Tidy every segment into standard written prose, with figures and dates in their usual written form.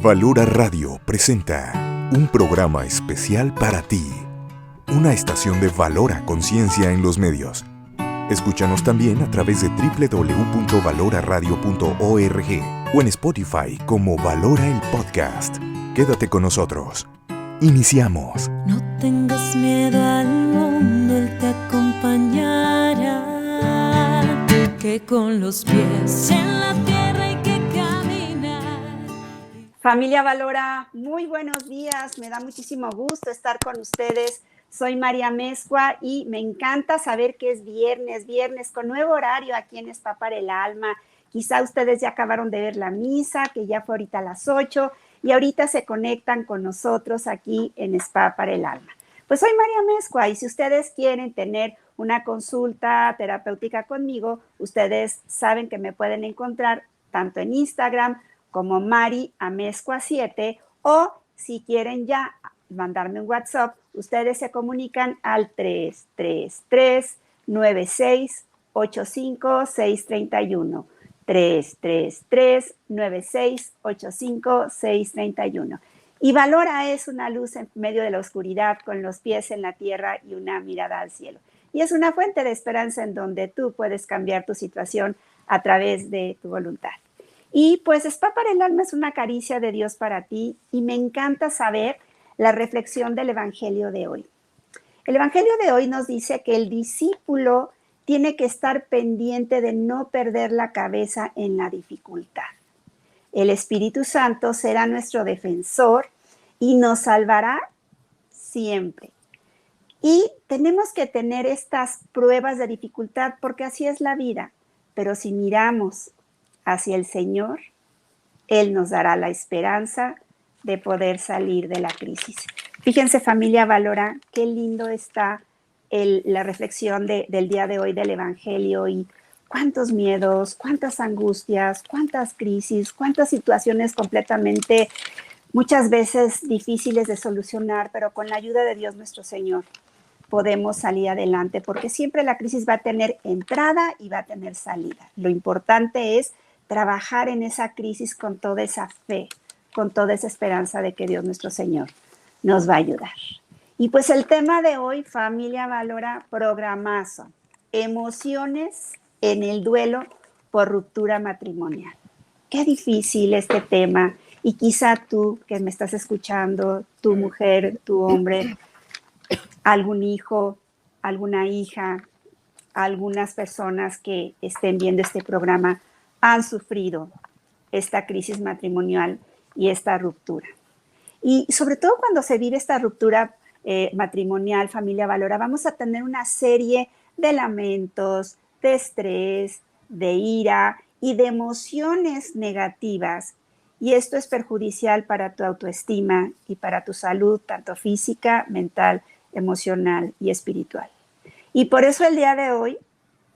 Valora Radio presenta un programa especial para ti, una estación de Valora Conciencia en los medios. Escúchanos también a través de www.valoraradio.org o en Spotify como Valora el Podcast. Quédate con nosotros. Iniciamos. No tengas miedo al mundo, Él te acompañará, que con los pies en la tierra hay que caminar. Familia Valora, muy buenos días, me da muchísimo gusto estar con ustedes. Soy María Mezcua y me encanta saber que es viernes con nuevo horario aquí en Spa para el Alma. Quizá ustedes ya acabaron de ver la misa, que ya fue ahorita a las 8, y ahorita se conectan con nosotros aquí en Spa para el Alma. Pues soy María Mezcua y si ustedes quieren tener una consulta terapéutica conmigo, ustedes saben que me pueden encontrar tanto en Instagram como Mari Amezcua 7, o si quieren ya mandarme un WhatsApp, ustedes se comunican al 333-9685-631. 333-9685-631. Y Valora es una luz en medio de la oscuridad, con los pies en la tierra y una mirada al cielo. Y es una fuente de esperanza en donde tú puedes cambiar tu situación a través de tu voluntad. Y pues Spa para el Alma es una caricia de Dios para ti, y me encanta saber la reflexión del Evangelio de hoy. El Evangelio de hoy nos dice que el discípulo tiene que estar pendiente de no perder la cabeza en la dificultad. El Espíritu Santo será nuestro defensor y nos salvará siempre. Y tenemos que tener estas pruebas de dificultad porque así es la vida. Pero si miramos hacia el Señor, Él nos dará la esperanza de poder salir de la crisis. Fíjense, familia Valora, qué lindo está la reflexión del día de hoy del Evangelio, y cuántos miedos, cuántas angustias, cuántas crisis, cuántas situaciones completamente, muchas veces difíciles de solucionar, pero con la ayuda de Dios nuestro Señor podemos salir adelante, porque siempre la crisis va a tener entrada y va a tener salida. Lo importante es trabajar en esa crisis con toda esa fe, con toda esa esperanza de que Dios nuestro Señor nos va a ayudar. Y pues el tema de hoy, familia Valora, programazo: emociones en el duelo por ruptura matrimonial. Qué difícil este tema, y quizá tú que me estás escuchando, tu mujer, tu hombre, algún hijo, alguna hija, algunas personas que estén viendo este programa han sufrido esta crisis matrimonial y esta ruptura. Y sobre todo cuando se vive esta ruptura matrimonial, familia Valora, vamos a tener una serie de lamentos, de estrés, de ira y de emociones negativas. Y esto es perjudicial para tu autoestima y para tu salud, tanto física, mental, emocional y espiritual. Y por eso el día de hoy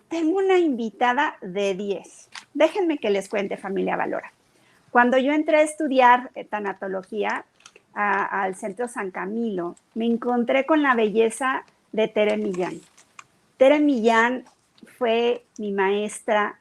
tengo una invitada de 10. Déjenme que les cuente, familia Valora. Cuando yo entré a estudiar tanatología al Centro San Camilo, me encontré con la belleza de Tere Millán. Tere Millán fue mi maestra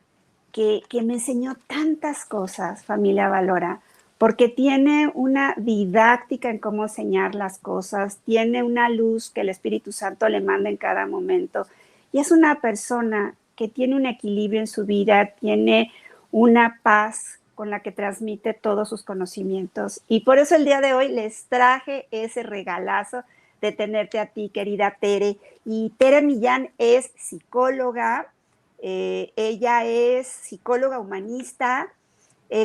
que me enseñó tantas cosas, familia Valora, porque tiene una didáctica en cómo enseñar las cosas, tiene una luz que el Espíritu Santo le manda en cada momento, y es una persona que tiene un equilibrio en su vida, tiene una paz con la que transmite todos sus conocimientos. Y por eso el día de hoy les traje ese regalazo de tenerte a ti, querida Tere. Y Tere Millán es psicóloga, ella es psicóloga humanista,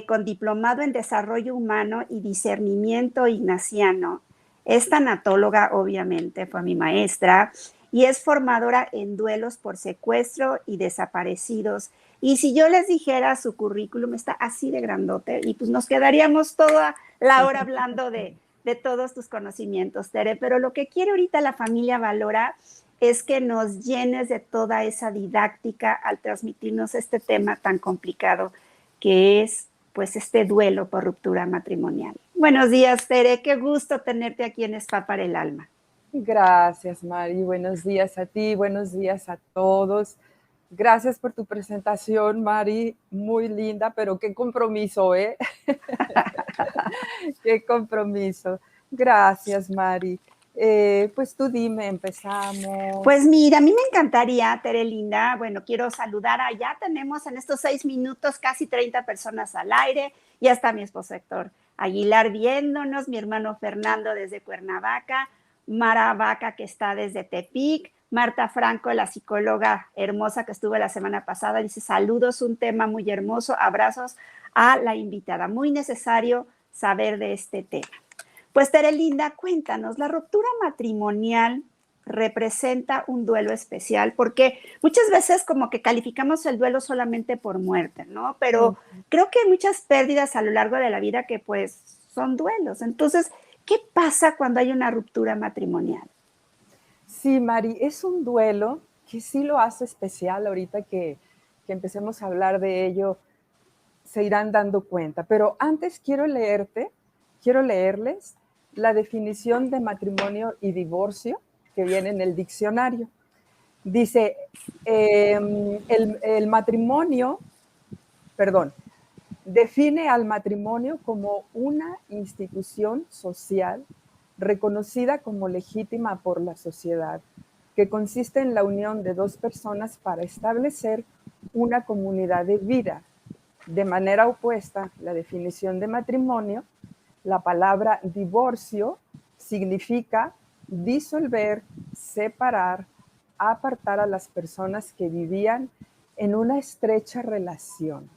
con diplomado en desarrollo humano y discernimiento ignaciano. Es tanatóloga, obviamente, fue mi maestra, y es formadora en duelos por secuestro y desaparecidos. Y si yo les dijera su currículum, está así de grandote, y pues nos quedaríamos toda la hora hablando de todos tus conocimientos, Tere. Pero lo que quiere ahorita la familia Valora es que nos llenes de toda esa didáctica al transmitirnos este tema tan complicado que es pues este duelo por ruptura matrimonial. Buenos días, Tere, qué gusto tenerte aquí en Spa para el Alma. Gracias, Mari. Buenos días a ti, buenos días a todos. Gracias por tu presentación, Mari, muy linda, pero qué compromiso, ¿eh? Qué compromiso. Gracias, Mari. Pues tú dime, empezamos. Pues mira, a mí me encantaría, Tere Linda, bueno, quiero saludar ya tenemos en estos 6 minutos casi 30 personas al aire, ya está mi esposo Héctor Aguilar viéndonos, mi hermano Fernando desde Cuernavaca, Mara Vaca que está desde Tepic, Marta Franco, la psicóloga hermosa que estuvo la semana pasada, dice saludos, un tema muy hermoso, abrazos a la invitada, muy necesario saber de este tema. Pues Tere Linda, cuéntanos, la ruptura matrimonial representa un duelo especial, porque muchas veces como que calificamos el duelo solamente por muerte, ¿no? Pero creo que hay muchas pérdidas a lo largo de la vida que pues son duelos. Entonces, ¿qué pasa cuando hay una ruptura matrimonial? Sí, Mari, es un duelo que sí lo hace especial. Ahorita que empecemos a hablar de ello, se irán dando cuenta. Pero antes quiero leerles la definición de matrimonio y divorcio que viene en el diccionario. Dice, el matrimonio, define al matrimonio como una institución social reconocida como legítima por la sociedad, que consiste en la unión de dos personas para establecer una comunidad de vida. De manera opuesta, la definición de matrimonio, la palabra divorcio significa disolver, separar, apartar a las personas que vivían en una estrecha relación.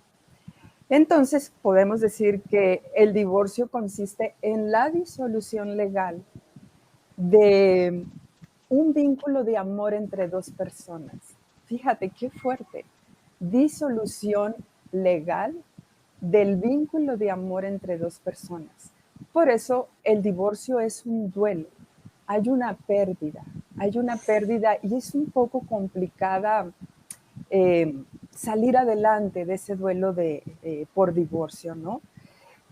Entonces, podemos decir que el divorcio consiste en la disolución legal de un vínculo de amor entre dos personas. Fíjate qué fuerte. Disolución legal del vínculo de amor entre dos personas. Por eso el divorcio es un duelo. Hay una pérdida y es un poco complicada salir adelante de ese duelo por divorcio, ¿no?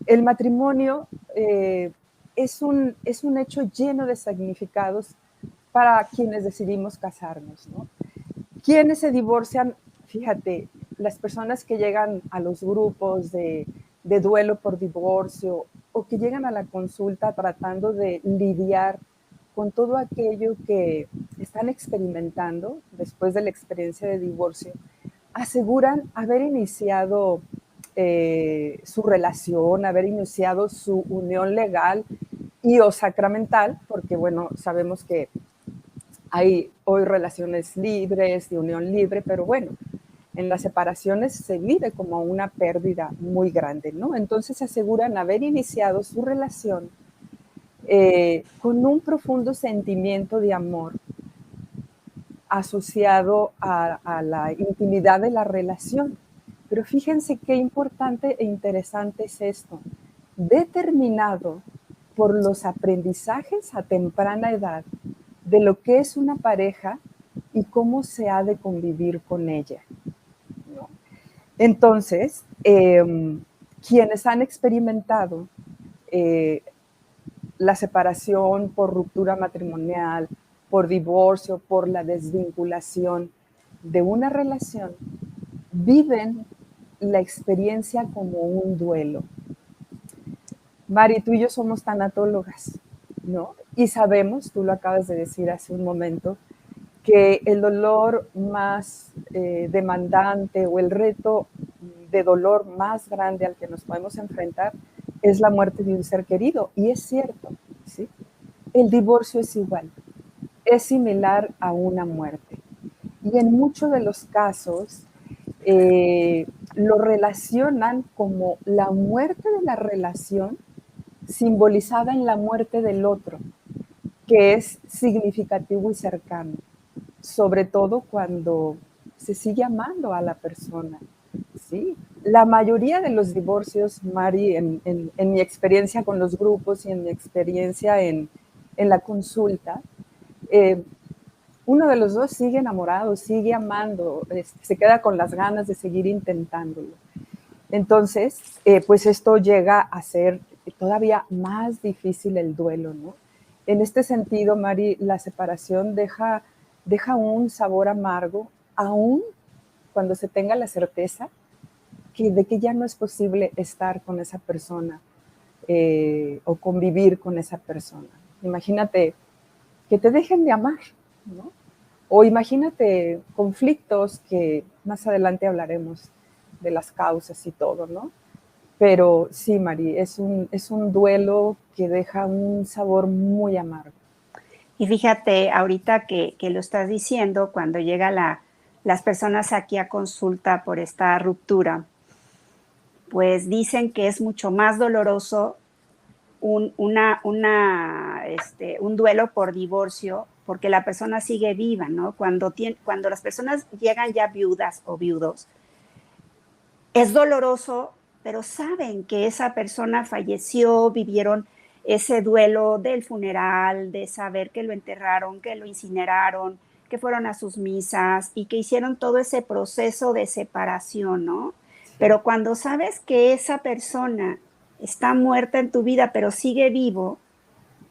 El matrimonio es un hecho lleno de significados para quienes decidimos casarnos, ¿no? Quienes se divorcian, fíjate, las personas que llegan a los grupos de duelo por divorcio o que llegan a la consulta tratando de lidiar con todo aquello que están experimentando después de la experiencia de divorcio, aseguran haber iniciado su relación, haber iniciado su unión legal y o sacramental, porque bueno, sabemos que hay hoy relaciones libres, de unión libre, pero bueno, en las separaciones se vive como una pérdida muy grande, ¿no? Entonces aseguran haber iniciado su relación con un profundo sentimiento de amor asociado a la intimidad de la relación. Pero fíjense qué importante e interesante es esto, determinado por los aprendizajes a temprana edad de lo que es una pareja y cómo se ha de convivir con ella, ¿no? Entonces, quienes han experimentado la separación por ruptura matrimonial, por divorcio, por la desvinculación de una relación, viven la experiencia como un duelo. Mari, tú y yo somos tanatólogas, ¿no? Y sabemos, tú lo acabas de decir hace un momento, que el dolor más demandante o el reto de dolor más grande al que nos podemos enfrentar es la muerte de un ser querido. Y es cierto, ¿sí? El divorcio es igual, es similar a una muerte. Y en muchos de los casos lo relacionan como la muerte de la relación simbolizada en la muerte del otro, que es significativo y cercano, sobre todo cuando se sigue amando a la persona, ¿sí? La mayoría de los divorcios, Mari, en mi experiencia con los grupos y en mi experiencia en la consulta, uno de los dos sigue enamorado, sigue amando, se queda con las ganas de seguir intentándolo. Entonces, pues esto llega a ser todavía más difícil el duelo, ¿no? En este sentido, Mari, la separación deja un sabor amargo, aún cuando se tenga la certeza de que ya no es posible estar con esa persona o convivir con esa persona. Imagínate que te dejen de amar, ¿no? O imagínate conflictos que más adelante hablaremos de las causas y todo, ¿no? Pero sí, Mari, es un duelo que deja un sabor muy amargo. Y fíjate, ahorita que lo estás diciendo, cuando llega las personas aquí a consulta por esta ruptura, pues dicen que es mucho más doloroso un duelo por divorcio, porque la persona sigue viva, ¿no? Cuando las personas llegan ya viudas o viudos, es doloroso, pero saben que esa persona falleció, vivieron ese duelo del funeral, de saber que lo enterraron, que lo incineraron, que fueron a sus misas y que hicieron todo ese proceso de separación, ¿no? Pero cuando sabes que esa persona está muerta en tu vida, pero sigue vivo,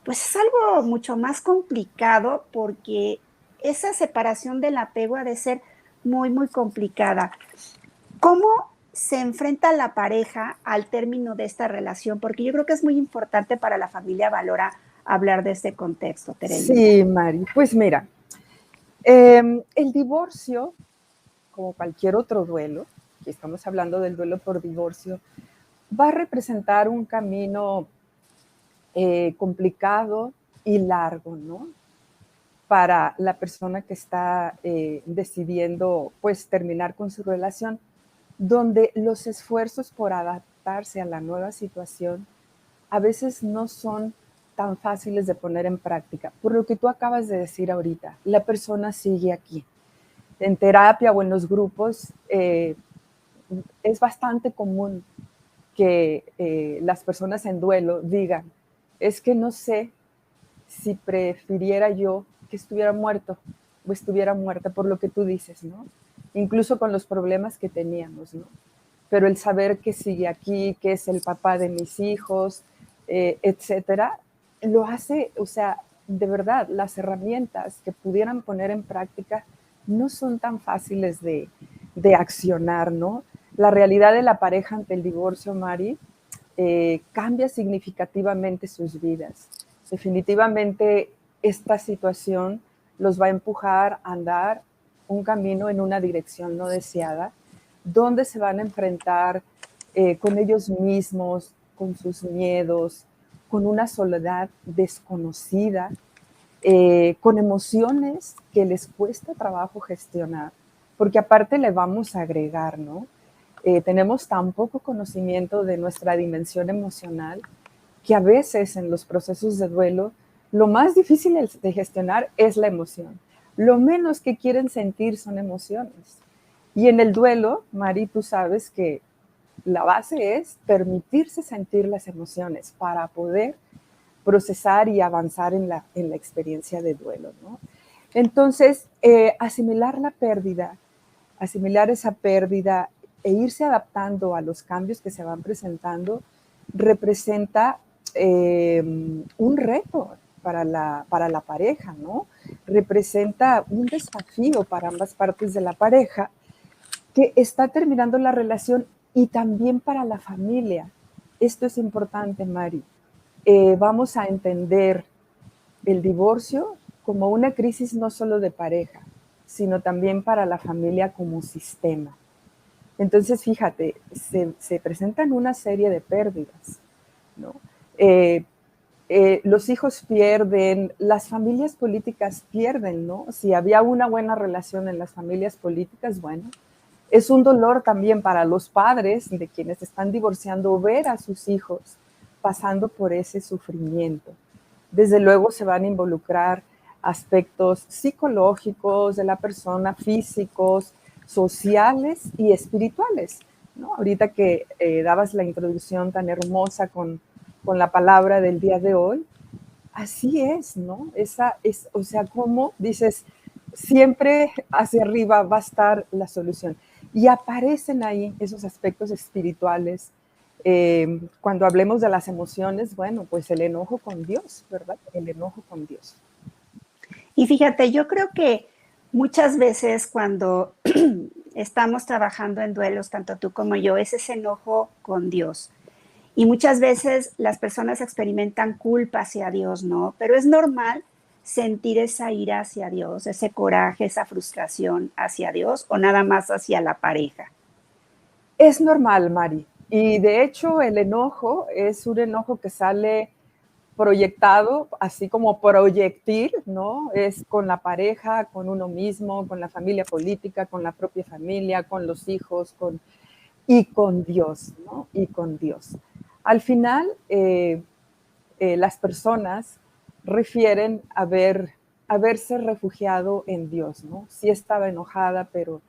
pues es algo mucho más complicado porque esa separación del apego ha de ser muy, muy complicada. ¿Cómo se enfrenta la pareja al término de esta relación? Porque yo creo que es muy importante para la familia Valora hablar de este contexto, Teresa. Sí, Mari. Pues mira, el divorcio, como cualquier otro duelo, que estamos hablando del duelo por divorcio, va a representar un camino complicado y largo, ¿no? Para la persona que está decidiendo, pues, terminar con su relación, donde los esfuerzos por adaptarse a la nueva situación a veces no son tan fáciles de poner en práctica. Por lo que tú acabas de decir ahorita, la persona sigue aquí. En terapia o en los grupos es bastante común que las personas en duelo digan, es que no sé si prefiriera yo que estuviera muerto o estuviera muerta, por lo que tú dices, ¿no? Incluso con los problemas que teníamos, ¿no? Pero el saber que sigue aquí, que es el papá de mis hijos, etcétera, lo hace, o sea, de verdad, las herramientas que pudieran poner en práctica no son tan fáciles de accionar, ¿no? La realidad de la pareja ante el divorcio, Mari, cambia significativamente sus vidas. Definitivamente esta situación los va a empujar a andar un camino en una dirección no deseada, donde se van a enfrentar con ellos mismos, con sus miedos, con una soledad desconocida, con emociones que les cuesta trabajo gestionar, porque aparte le vamos a agregar, ¿no? Tenemos tan poco conocimiento de nuestra dimensión emocional que a veces en los procesos de duelo lo más difícil de gestionar es la emoción. Lo menos que quieren sentir son emociones. Y en el duelo, Mari, tú sabes que la base es permitirse sentir las emociones para poder procesar y avanzar en la experiencia de duelo, ¿no? Entonces, asimilar la pérdida, asimilar esa pérdida e irse adaptando a los cambios que se van presentando representa un reto para la pareja, ¿no? Representa un desafío para ambas partes de la pareja que está terminando la relación y también para la familia. Esto es importante, Mari. Vamos a entender el divorcio como una crisis no solo de pareja, sino también para la familia como sistema. Entonces, fíjate, se presentan una serie de pérdidas, ¿no? Los hijos pierden, las familias políticas pierden, ¿no? Si había una buena relación en las familias políticas, bueno, es un dolor también para los padres de quienes están divorciando ver a sus hijos pasando por ese sufrimiento. Desde luego se van a involucrar aspectos psicológicos de la persona, físicos, sociales y espirituales, ¿no? Ahorita que dabas la introducción tan hermosa con la palabra del día de hoy, así es, ¿no? O sea, como dices, siempre hacia arriba va a estar la solución. Y aparecen ahí esos aspectos espirituales. Cuando hablemos de las emociones, bueno, pues el enojo con Dios, ¿verdad? El enojo con Dios. Y fíjate, yo creo que muchas veces cuando estamos trabajando en duelos, tanto tú como yo, es ese enojo con Dios. Y muchas veces las personas experimentan culpa hacia Dios, ¿no? Pero es normal sentir esa ira hacia Dios, ese coraje, esa frustración hacia Dios, o nada más hacia la pareja. Es normal, Mari. Y de hecho el enojo es un enojo que sale proyectado, así como proyectil, ¿no? Es con la pareja, con uno mismo, con la familia política, con la propia familia, con los hijos, y con Dios, ¿no? Y con Dios. Al final, las personas refieren haberse refugiado en Dios, ¿no? Sí estaba enojada, pero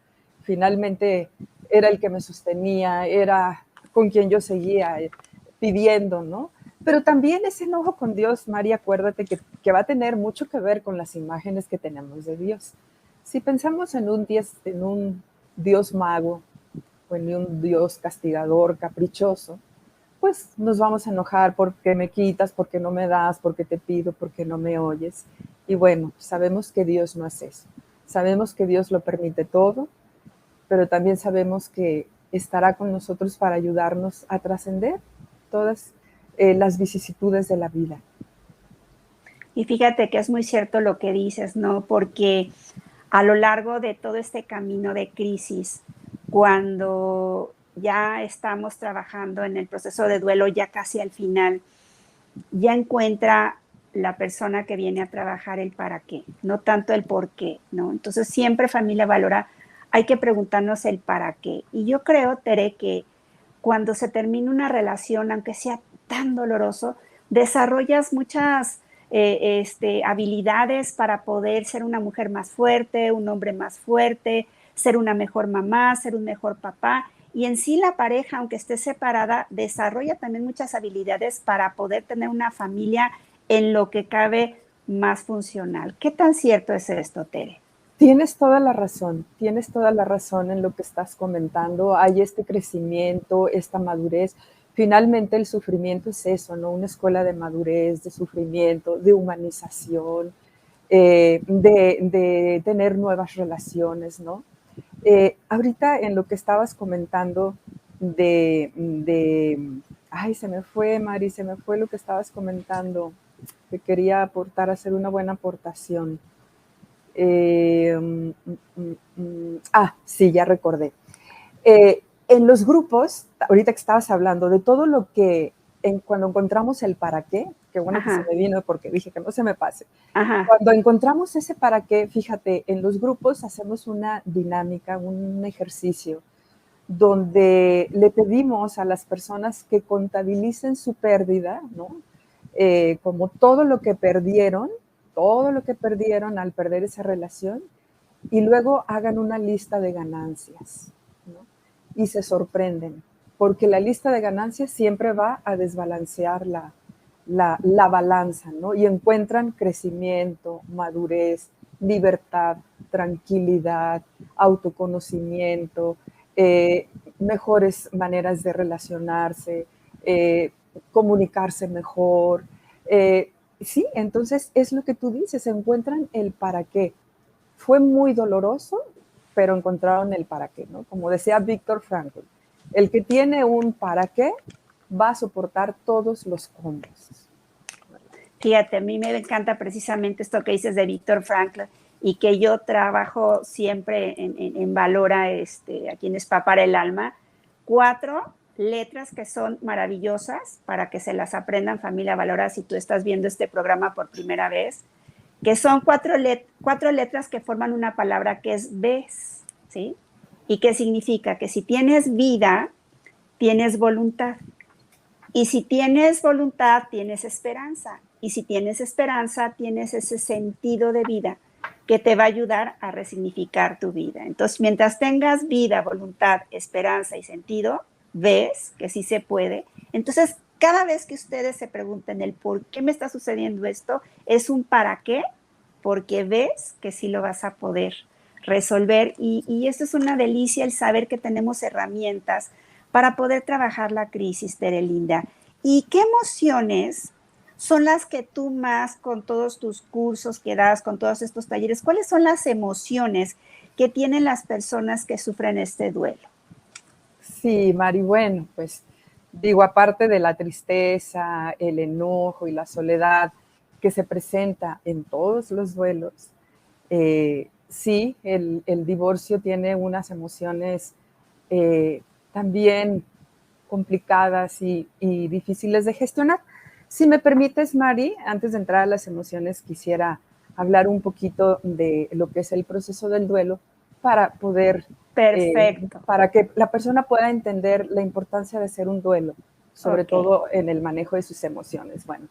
finalmente era el que me sostenía, era con quien yo seguía pidiendo, ¿no? Pero también ese enojo con Dios, María, acuérdate que va a tener mucho que ver con las imágenes que tenemos de Dios. Si pensamos en un Dios mago o en un Dios castigador, caprichoso, pues nos vamos a enojar porque me quitas, porque no me das, porque te pido, porque no me oyes. Y bueno, sabemos que Dios no hace eso. Sabemos que Dios lo permite todo, pero también sabemos que estará con nosotros para ayudarnos a trascender todas las vicisitudes de la vida. Y fíjate que es muy cierto lo que dices, ¿no? Porque a lo largo de todo este camino de crisis, cuando ya estamos trabajando en el proceso de duelo, ya casi al final, ya encuentra la persona que viene a trabajar el para qué, no tanto el por qué, ¿no? Entonces siempre familia valora, hay que preguntarnos el para qué. Y yo creo, Tere, que cuando se termina una relación, aunque sea tan doloroso, desarrollas muchas habilidades para poder ser una mujer más fuerte, un hombre más fuerte, ser una mejor mamá, ser un mejor papá. Y en sí la pareja, aunque esté separada, desarrolla también muchas habilidades para poder tener una familia en lo que cabe más funcional. ¿Qué tan cierto es esto, Tere? Tienes toda la razón en lo que estás comentando. Hay este crecimiento, esta madurez. Finalmente el sufrimiento es eso, ¿no? Una escuela de madurez, de sufrimiento, de humanización, de tener nuevas relaciones, ¿no? Ahorita en lo que estabas comentando ay, se me fue, Mari, se me fue lo que estabas comentando, que quería aportar, hacer una buena aportación. Sí, ya recordé. En los grupos, ahorita que estabas hablando de todo lo que, cuando encontramos el para qué, que bueno que se me vino porque dije que no se me pase. Cuando encontramos ese para qué, fíjate, en los grupos hacemos una dinámica, un ejercicio, donde le pedimos a las personas que contabilicen su pérdida, ¿no? Como todo lo que perdieron al perder esa relación, y luego hagan una lista de ganancias, ¿no? Y se sorprenden, porque la lista de ganancias siempre va a desbalancear la balanza, ¿no? Y encuentran crecimiento, madurez, libertad, tranquilidad, autoconocimiento, mejores maneras de relacionarse, comunicarse mejor. Sí, entonces es lo que tú dices, encuentran el para qué. Fue muy doloroso, pero encontraron el para qué, ¿no? Como decía Víctor Frankl, el que tiene un para qué va a soportar todos los combos. Fíjate, a mí me encanta precisamente esto que dices de Víctor Frankl y que yo trabajo siempre en Valora, aquí en Spa para el Alma, 4 letras que son maravillosas para que se las aprendan familia Valora si tú estás viendo este programa por primera vez, que son 4 letras que forman una palabra que es ves, ¿sí? ¿Y qué significa? Que si tienes vida, tienes voluntad. Y si tienes voluntad, tienes esperanza. Y si tienes esperanza, tienes ese sentido de vida que te va a ayudar a resignificar tu vida. Entonces, mientras tengas vida, voluntad, esperanza y sentido, ves que sí se puede. Entonces, cada vez que ustedes se pregunten el por qué me está sucediendo esto, es un para qué, porque ves que sí lo vas a poder resolver. Y esto es una delicia, el saber que tenemos herramientas para poder trabajar la crisis, Tere Linda. ¿Y qué emociones son las que tú más, con todos tus cursos que das, con todos estos talleres, cuáles son las emociones que tienen las personas que sufren este duelo. Sí, Mari, bueno, pues digo, aparte de la tristeza, el enojo y la soledad que se presenta en todos los duelos, sí, el divorcio tiene unas emociones también complicadas y difíciles de gestionar. Si me permites, Mari, antes de entrar a las emociones, quisiera hablar un poquito de lo que es el proceso del duelo para poder, Perfecto. para que la persona pueda entender la importancia de hacer un duelo, sobre todo en el manejo de sus emociones. Bueno,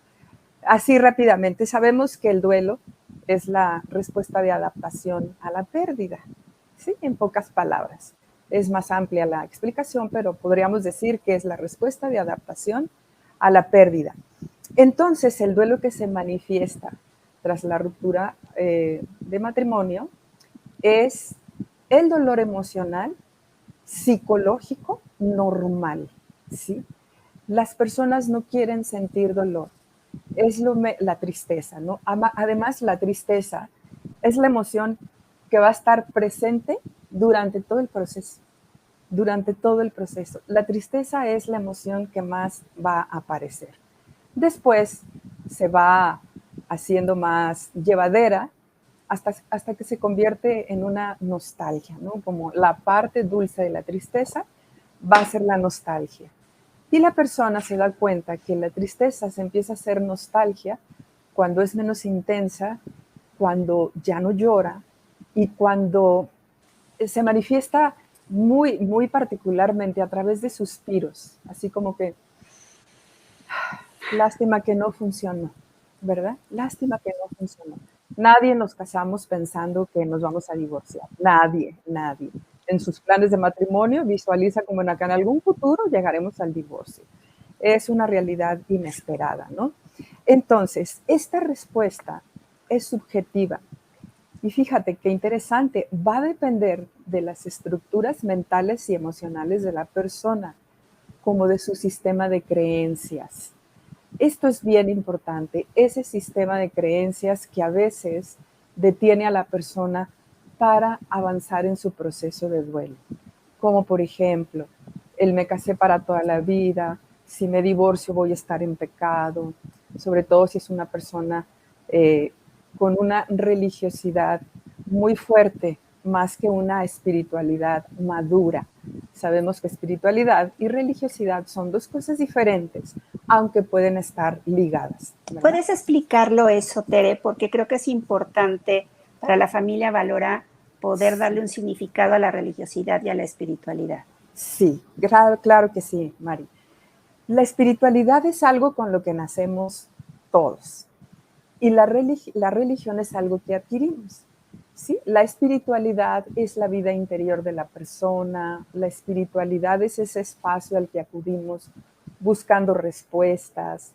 así rápidamente, sabemos que el duelo es la respuesta de adaptación a la pérdida, ¿sí? En pocas palabras. Es más amplia la explicación, pero podríamos decir que es la respuesta de adaptación a la pérdida. Entonces, el duelo que se manifiesta tras la ruptura de matrimonio es el dolor emocional, psicológico, normal, ¿sí? Las personas no quieren sentir dolor, es la tristeza, ¿no? Además, la tristeza es la emoción que va a estar presente durante todo el proceso. Durante todo el proceso. La tristeza es la emoción que más va a aparecer. Después se va haciendo más llevadera hasta que se convierte en una nostalgia, ¿no? Como la parte dulce de la tristeza va a ser la nostalgia. Y la persona se da cuenta que la tristeza se empieza a hacer nostalgia cuando es menos intensa, cuando ya no llora y cuando se manifiesta muy, muy particularmente a través de suspiros, así como que, lástima que no funcionó, ¿verdad? Lástima que no funcionó. Nadie nos casamos pensando que nos vamos a divorciar, nadie, nadie. En sus planes de matrimonio visualiza como en algún futuro llegaremos al divorcio. Es una realidad inesperada, ¿no? Entonces, esta respuesta es subjetiva. Y fíjate qué interesante, va a depender de las estructuras mentales y emocionales de la persona, como de su sistema de creencias. Esto es bien importante, ese sistema de creencias que a veces detiene a la persona para avanzar en su proceso de duelo. Como por ejemplo, el me casé para toda la vida, si me divorcio voy a estar en pecado, sobre todo si es una persona con una religiosidad muy fuerte, más que una espiritualidad madura. Sabemos que espiritualidad y religiosidad son dos cosas diferentes, aunque pueden estar ligadas, ¿verdad? ¿Puedes explicarlo eso, Tere? Porque creo que es importante para la familia Valora poder darle un significado a la religiosidad y a la espiritualidad. Sí, claro que sí, Mari. La espiritualidad es algo con lo que nacemos todos y la religión es algo que adquirimos. ¿Sí? La espiritualidad es la vida interior de la persona, la espiritualidad es ese espacio al que acudimos buscando respuestas,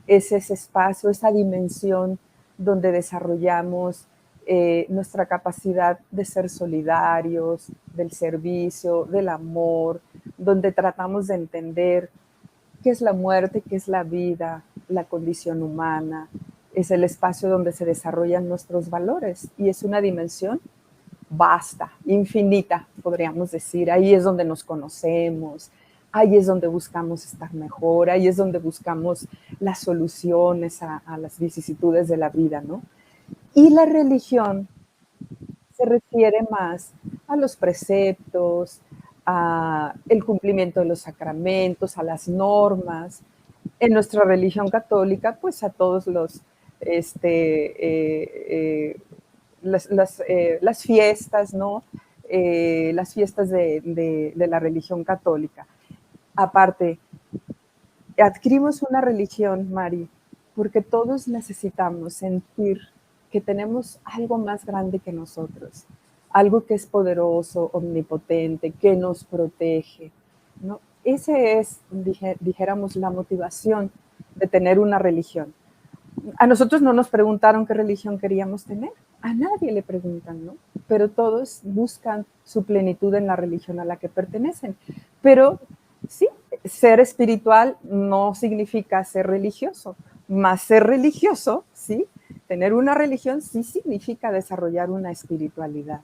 es ese espacio, esa dimensión donde desarrollamos nuestra capacidad de ser solidarios, del servicio, del amor, donde tratamos de entender qué es la muerte, qué es la vida, la condición humana. Es el espacio donde se desarrollan nuestros valores y es una dimensión vasta, infinita, podríamos decir. Ahí es donde nos conocemos, ahí es donde buscamos estar mejor, ahí es donde buscamos las soluciones a las vicisitudes de la vida, ¿no? Y la religión se refiere más a los preceptos, a el cumplimiento de los sacramentos, a las normas. En nuestra religión católica, pues a todos los las fiestas, ¿no? Las fiestas de la religión católica. Aparte, adquirimos una religión, Mari, porque todos necesitamos sentir que tenemos algo más grande que nosotros, algo que es poderoso, omnipotente, que nos protege, ¿no? Ese es, dijéramos, la motivación de tener una religión. A nosotros no nos preguntaron qué religión queríamos tener, a nadie le preguntan, ¿no? Pero todos buscan su plenitud en la religión a la que pertenecen. Pero sí, ser espiritual no significa ser religioso, más ser religioso, ¿sí? Tener una religión sí significa desarrollar una espiritualidad,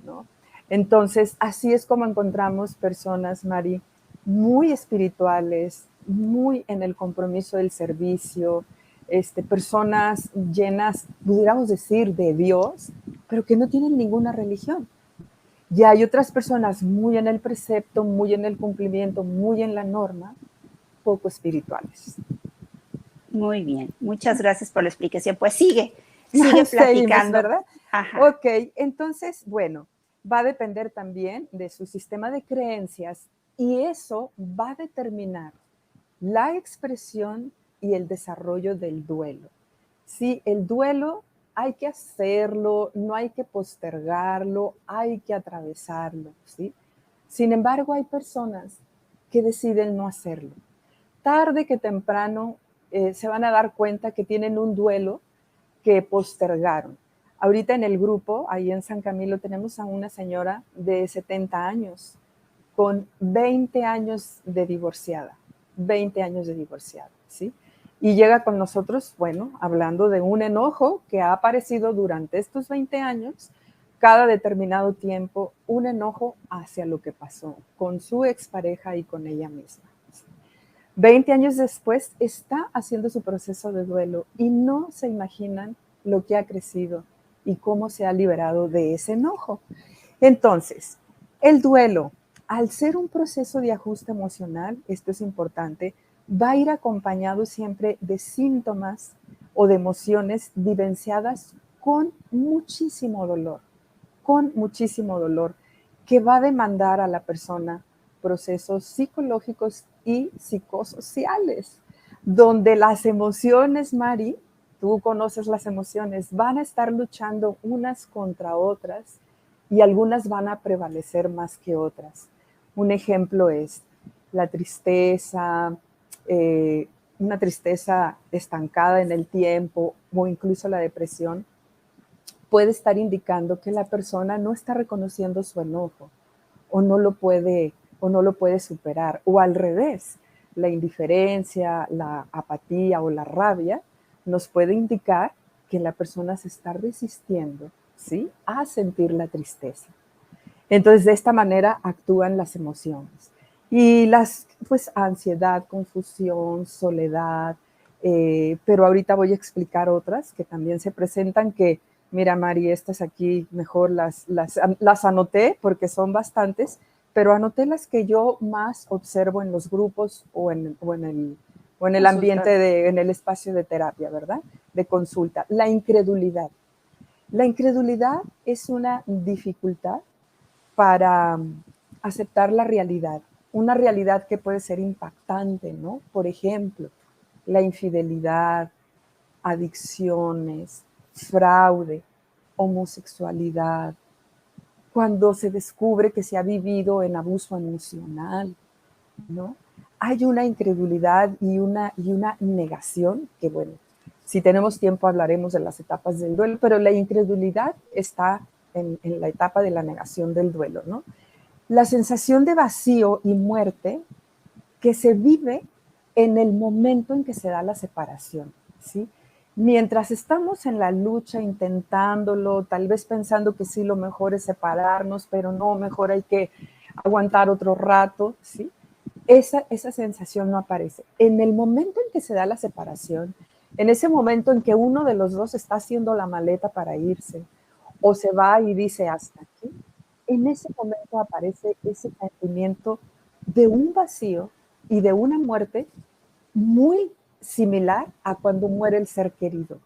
¿no? Entonces, así es como encontramos personas, Mari, muy espirituales, muy en el compromiso del servicio, personas llenas, pudiéramos decir, de Dios, pero que no tienen ninguna religión. Y hay otras personas muy en el precepto, muy en el cumplimiento, muy en la norma, poco espirituales. Muy bien, muchas gracias por la explicación. Pues sigue Seguimos, platicando. ¿verdad? Ajá. Ok, entonces, bueno, va a depender también de su sistema de creencias y eso va a determinar la expresión y el desarrollo del duelo. Sí, el duelo hay que hacerlo, no hay que postergarlo, hay que atravesarlo, ¿sí? Sin embargo, hay personas que deciden no hacerlo. Tarde que temprano se van a dar cuenta que tienen un duelo que postergaron. Ahorita en el grupo, ahí en San Camilo, tenemos a una señora de 70 años con 20 años de divorciada, 20 años de divorciada, ¿sí? Y llega con nosotros, bueno, hablando de un enojo que ha aparecido durante estos 20 años, cada determinado tiempo, un enojo hacia lo que pasó con su expareja y con ella misma. 20 años después está haciendo su proceso de duelo y no se imaginan lo que ha crecido y cómo se ha liberado de ese enojo. Entonces, el duelo, al ser un proceso de ajuste emocional, esto es importante, va a ir acompañado siempre de síntomas o de emociones vivenciadas con muchísimo dolor, que va a demandar a la persona procesos psicológicos y psicosociales, donde las emociones, Mari, tú conoces las emociones, van a estar luchando unas contra otras y algunas van a prevalecer más que otras. Un ejemplo es la tristeza, una tristeza estancada en el tiempo o incluso la depresión, puede estar indicando que la persona no está reconociendo su enojo o no lo puede superar, o al revés, la indiferencia, la apatía o la rabia nos puede indicar que la persona se está resistiendo, ¿sí?, a sentir la tristeza. Entonces, de esta manera actúan las emociones. Y pues, ansiedad, confusión, soledad, pero ahorita voy a explicar otras que también se presentan que, mira, Mari, estas aquí mejor las anoté porque son bastantes, pero anoté las que yo más observo en los grupos o en el ambiente, en el espacio de terapia, ¿verdad? De consulta. La incredulidad. La incredulidad es una dificultad para aceptar la realidad, una realidad que puede ser impactante, ¿no? Por ejemplo, la infidelidad, adicciones, fraude, homosexualidad, cuando se descubre que se ha vivido en abuso emocional, ¿no? Hay una incredulidad y una negación, que bueno, si tenemos tiempo hablaremos de las etapas del duelo, pero la incredulidad está en la etapa de la negación del duelo, ¿no? La sensación de vacío y muerte que se vive en el momento en que se da la separación, ¿sí? Mientras estamos en la lucha intentándolo, tal vez pensando que sí, lo mejor es separarnos, pero no, mejor hay que aguantar otro rato, ¿sí? Esa sensación no aparece. En el momento en que se da la separación, en ese momento en que uno de los dos está haciendo la maleta para irse, o se va y dice hasta aquí, en ese momento aparece ese sentimiento de un vacío y de una muerte muy similar a cuando muere el ser querido.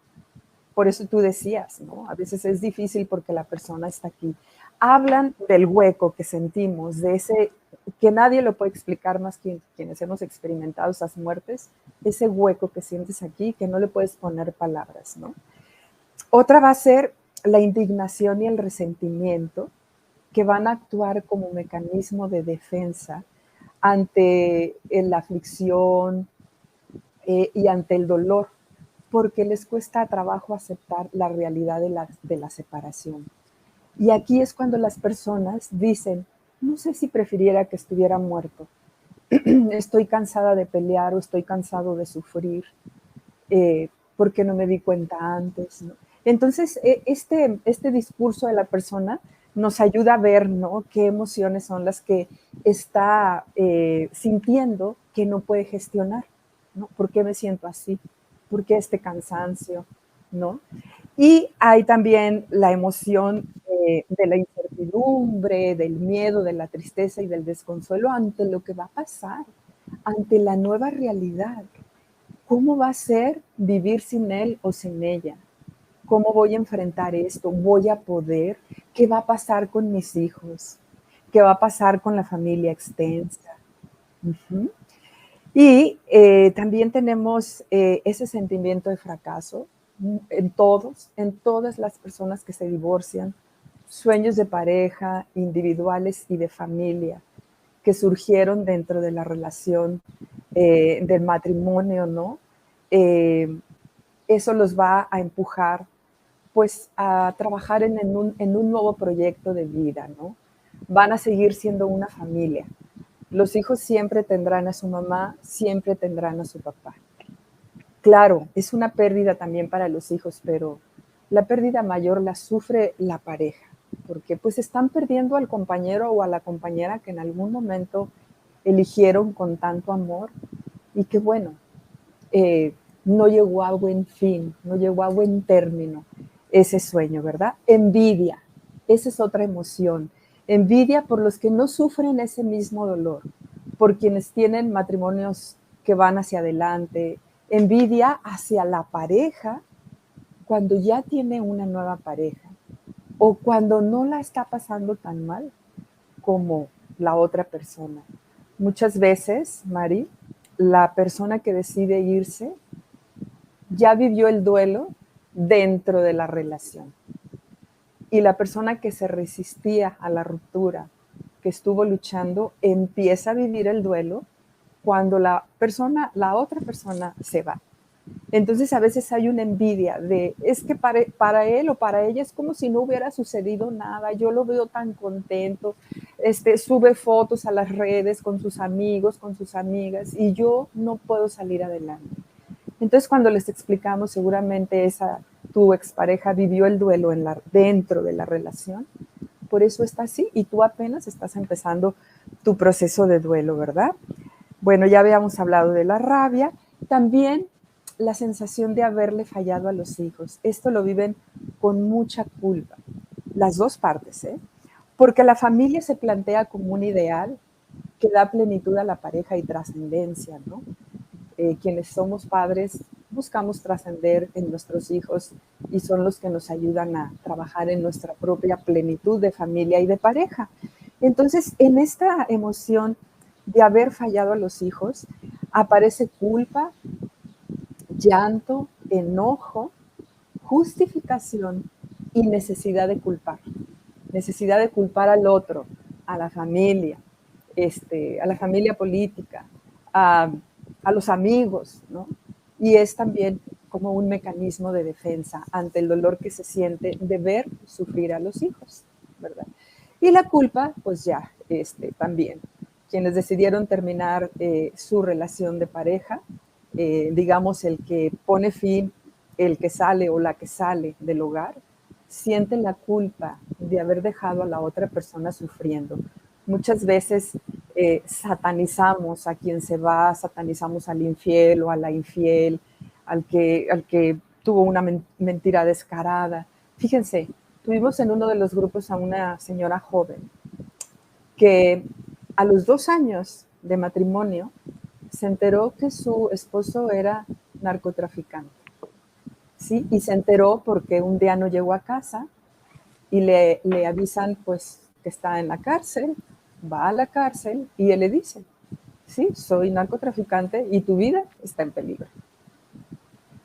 Por eso tú decías, ¿no? A veces es difícil porque la persona está aquí. Hablan del hueco que sentimos, de ese que nadie lo puede explicar más que quienes hemos experimentado esas muertes, ese hueco que sientes aquí que no le puedes poner palabras, ¿no? Otra va a ser la indignación y el resentimiento, que van a actuar como mecanismo de defensa ante la aflicción y ante el dolor, porque les cuesta trabajo aceptar la realidad de la separación. Y aquí es cuando las personas dicen, no sé si prefiriera que estuviera muerto, estoy cansada de pelear o estoy cansado de sufrir, porque no me di cuenta antes, ¿no? Entonces, este discurso de la persona nos ayuda a ver, ¿no?, qué emociones son las que está sintiendo que no puede gestionar, ¿no? ¿Por qué me siento así? ¿Por qué este cansancio? ¿No? Y hay también la emoción de la incertidumbre, del miedo, de la tristeza y del desconsuelo ante lo que va a pasar, ante la nueva realidad. ¿Cómo va a ser vivir sin él o sin ella? ¿Cómo voy a enfrentar esto? ¿Voy a poder? ¿Qué va a pasar con mis hijos? ¿Qué va a pasar con la familia extensa? Ujú. Y también tenemos ese sentimiento de fracaso en todas las personas que se divorcian, sueños de pareja, individuales y de familia, que surgieron dentro de la relación del matrimonio, ¿no? Eso los va a empujar pues a trabajar en un nuevo proyecto de vida, ¿no? Van a seguir siendo una familia. Los hijos siempre tendrán a su mamá, siempre tendrán a su papá. Claro, es una pérdida también para los hijos, pero la pérdida mayor la sufre la pareja, porque pues están perdiendo al compañero o a la compañera que en algún momento eligieron con tanto amor y que bueno, no llegó a buen fin, no llegó a buen término ese sueño, ¿verdad? Envidia, esa es otra emoción. Envidia por los que no sufren ese mismo dolor, por quienes tienen matrimonios que van hacia adelante, envidia hacia la pareja cuando ya tiene una nueva pareja o cuando no la está pasando tan mal como la otra persona. Muchas veces, Mari, la persona que decide irse ya vivió el duelo dentro de la relación. Y la persona que se resistía a la ruptura, que estuvo luchando, empieza a vivir el duelo cuando la otra persona se va. Entonces a veces hay una envidia de, es que para él o para ella es como si no hubiera sucedido nada, yo lo veo tan contento, sube fotos a las redes con sus amigos, con sus amigas, y yo no puedo salir adelante. Entonces cuando les explicamos, seguramente tu expareja vivió el duelo dentro de la relación, por eso está así, y tú apenas estás empezando tu proceso de duelo, ¿verdad? Bueno, ya habíamos hablado de la rabia, también la sensación de haberle fallado a los hijos. Esto lo viven con mucha culpa, las dos partes, ¿eh? Porque la familia se plantea como un ideal que da plenitud a la pareja y trascendencia, ¿no? Quienes somos padres buscamos trascender en nuestros hijos y son los que nos ayudan a trabajar en nuestra propia plenitud de familia y de pareja. Entonces, en esta emoción de haber fallado a los hijos, aparece culpa, llanto, enojo, justificación y necesidad de culpar. Necesidad de culpar al otro, a la familia política, a los amigos, ¿no? Y es también como un mecanismo de defensa ante el dolor que se siente de ver sufrir a los hijos, ¿verdad? Y la culpa, pues ya, también. Quienes decidieron terminar su relación de pareja, digamos, el que pone fin, el que sale o la que sale del hogar, siente la culpa de haber dejado a la otra persona sufriendo. Muchas veces satanizamos a quien se va, satanizamos al infiel o a la infiel, al que tuvo una mentira descarada. Fíjense, tuvimos en uno de los grupos a una señora joven que a los 2 años de matrimonio se enteró que su esposo era narcotraficante, ¿sí? Y se enteró porque un día no llegó a casa y le avisan pues que está en la cárcel, va a la cárcel y él le dice, sí, soy narcotraficante y tu vida está en peligro.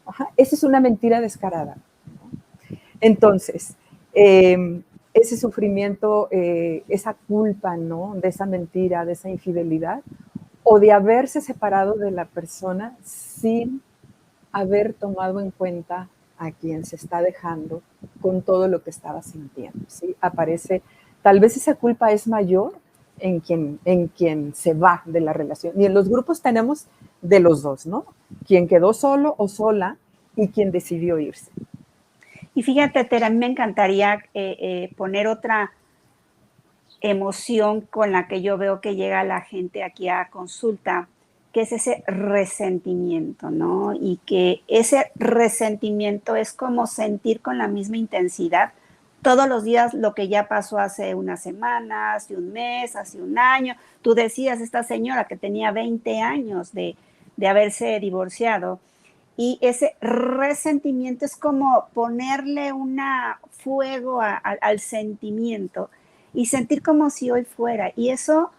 Ajá, esa es una mentira descarada, ¿no? Entonces, ese sufrimiento, esa culpa, ¿no?, de esa mentira, de esa infidelidad, o de haberse separado de la persona sin haber tomado en cuenta a quien se está dejando con todo lo que estaba sintiendo, ¿sí? Aparece, tal vez esa culpa es mayor en quien se va de la relación. Y en los grupos tenemos de los dos, ¿no? Quien quedó solo o sola y quien decidió irse. Y fíjate, Tera, a mí me encantaría poner emoción con la que yo veo que llega la gente aquí a consulta, que es ese resentimiento, ¿no? Y que ese resentimiento es como sentir con la misma intensidad todos los días lo que ya pasó hace una semana, hace un mes, hace un año. Tú decías, esta señora que tenía 20 años de haberse divorciado, y ese resentimiento es como ponerle una fuego al sentimiento y sentir como si hoy fuera. Y eso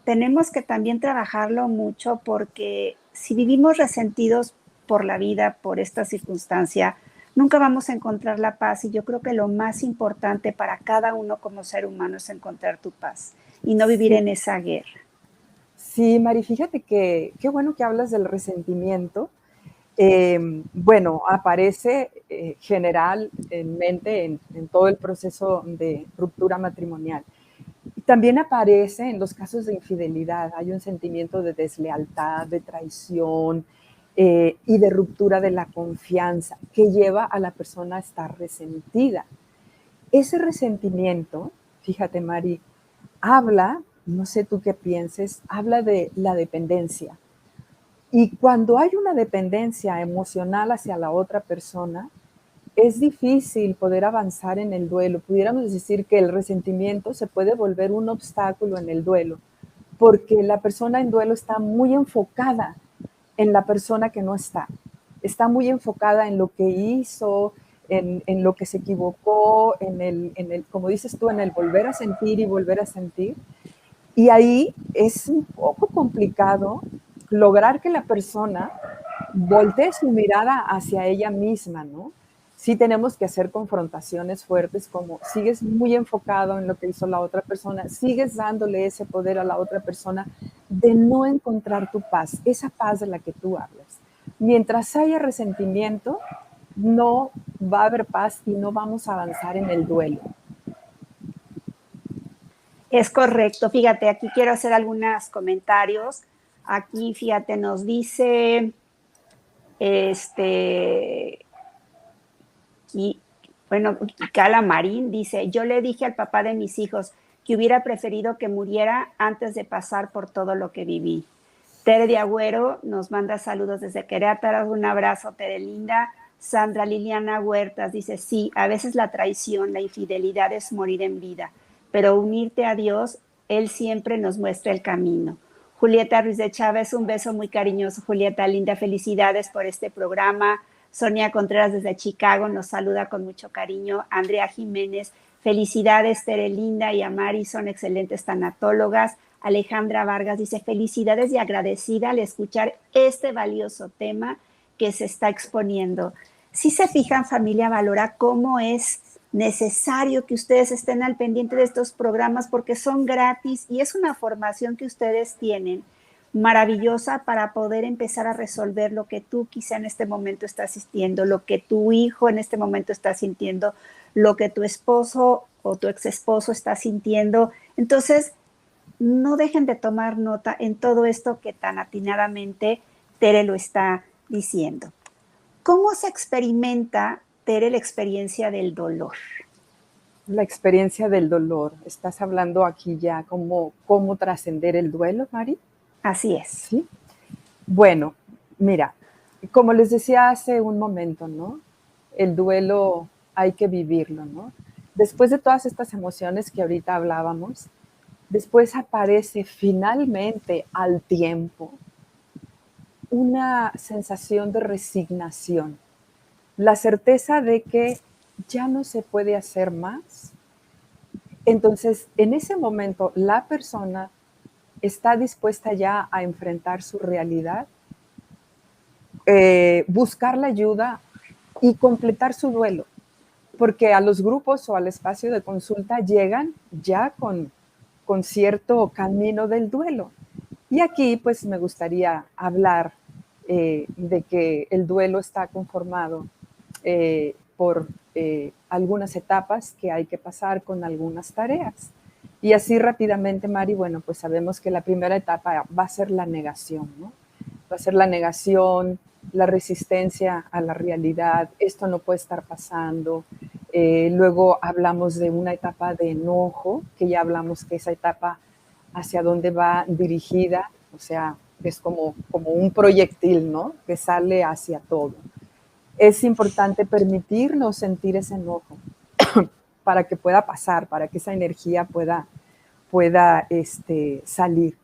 tenemos que también trabajarlo mucho, porque si vivimos resentidos por la vida, por esta circunstancia, nunca vamos a encontrar la paz. Y yo creo que lo más importante para cada uno como ser humano es encontrar tu paz y no vivir Sí, en esa guerra. sí, Mari, fíjate que qué bueno que hablas del resentimiento. Bueno, aparece generalmente en todo el proceso de ruptura matrimonial. Y también aparece en los casos de infidelidad. Hay un sentimiento de deslealtad, de traición y de ruptura de la confianza que lleva a la persona a estar resentida. Ese resentimiento, fíjate, Mari, habla, no sé tú qué pienses, habla de la dependencia. Y cuando hay una dependencia emocional hacia la otra persona, es difícil poder avanzar en el duelo. Pudiéramos decir que el resentimiento se puede volver un obstáculo en el duelo, porque la persona en duelo está muy enfocada en la persona que no está. Está muy enfocada en lo que hizo, en lo que se equivocó, como dices tú, en el volver a sentir y volver a sentir. Y ahí es un poco complicado lograr que la persona voltee su mirada hacia ella misma, ¿no? Sí tenemos que hacer confrontaciones fuertes, como sigues muy enfocado en lo que hizo la otra persona, sigues dándole ese poder a la otra persona de no encontrar tu paz, esa paz de la que tú hablas. Mientras haya resentimiento, no va a haber paz y no vamos a avanzar en el duelo. Es correcto. Fíjate, aquí quiero hacer algunos comentarios. Aquí, fíjate, nos dice, y bueno, Kala Marín dice, yo le dije al papá de mis hijos que hubiera preferido que muriera antes de pasar por todo lo que viví. Tere de Agüero nos manda saludos desde Querétaro. Un abrazo, Tere linda. Sandra Liliana Huertas dice, sí, a veces la traición, la infidelidad es morir en vida, pero unirte a Dios, Él siempre nos muestra el camino. Julieta Ruiz de Chávez, un beso muy cariñoso, Julieta, linda, felicidades por este programa. Sonia Contreras desde Chicago nos saluda con mucho cariño. Andrea Jiménez, felicidades, Tere linda y Amari, son excelentes tanatólogas. Alejandra Vargas dice, felicidades y agradecida al escuchar este valioso tema que se está exponiendo. Si se fijan, familia Valora, cómo es necesario que ustedes estén al pendiente de estos programas, porque son gratis y es una formación que ustedes tienen maravillosa para poder empezar a resolver lo que tú quizá en este momento estás sintiendo, lo que tu hijo en este momento está sintiendo, lo que tu esposo o tu ex esposo está sintiendo. Entonces, no dejen de tomar nota en todo esto que tan atinadamente Tere lo está diciendo. ¿Cómo se experimenta, Tere, la experiencia del dolor? La experiencia del dolor. ¿Estás hablando aquí ya cómo trascender el duelo, Mari? Así es. Sí. Bueno, mira, como les decía hace un momento, ¿no? El duelo hay que vivirlo, ¿no? Después de todas estas emociones que ahorita hablábamos, después aparece finalmente al tiempo una sensación de resignación, la certeza de que ya no se puede hacer más. Entonces, en ese momento, la persona está dispuesta ya a enfrentar su realidad, buscar la ayuda y completar su duelo, porque a los grupos o al espacio de consulta llegan ya con cierto camino del duelo. Y aquí pues me gustaría hablar de que el duelo está conformado por algunas etapas que hay que pasar con algunas tareas. Y así rápidamente, Mari, bueno, pues sabemos que la primera etapa va a ser la negación, ¿no? Va a ser la negación, la resistencia a la realidad, esto no puede estar pasando, Luego hablamos de una etapa de enojo, que ya hablamos que esa etapa hacia dónde va dirigida, o sea, es como un proyectil, ¿no? Que sale hacia todo. Es importante permitirnos sentir ese enojo para que pueda pasar, para que esa energía pueda salir.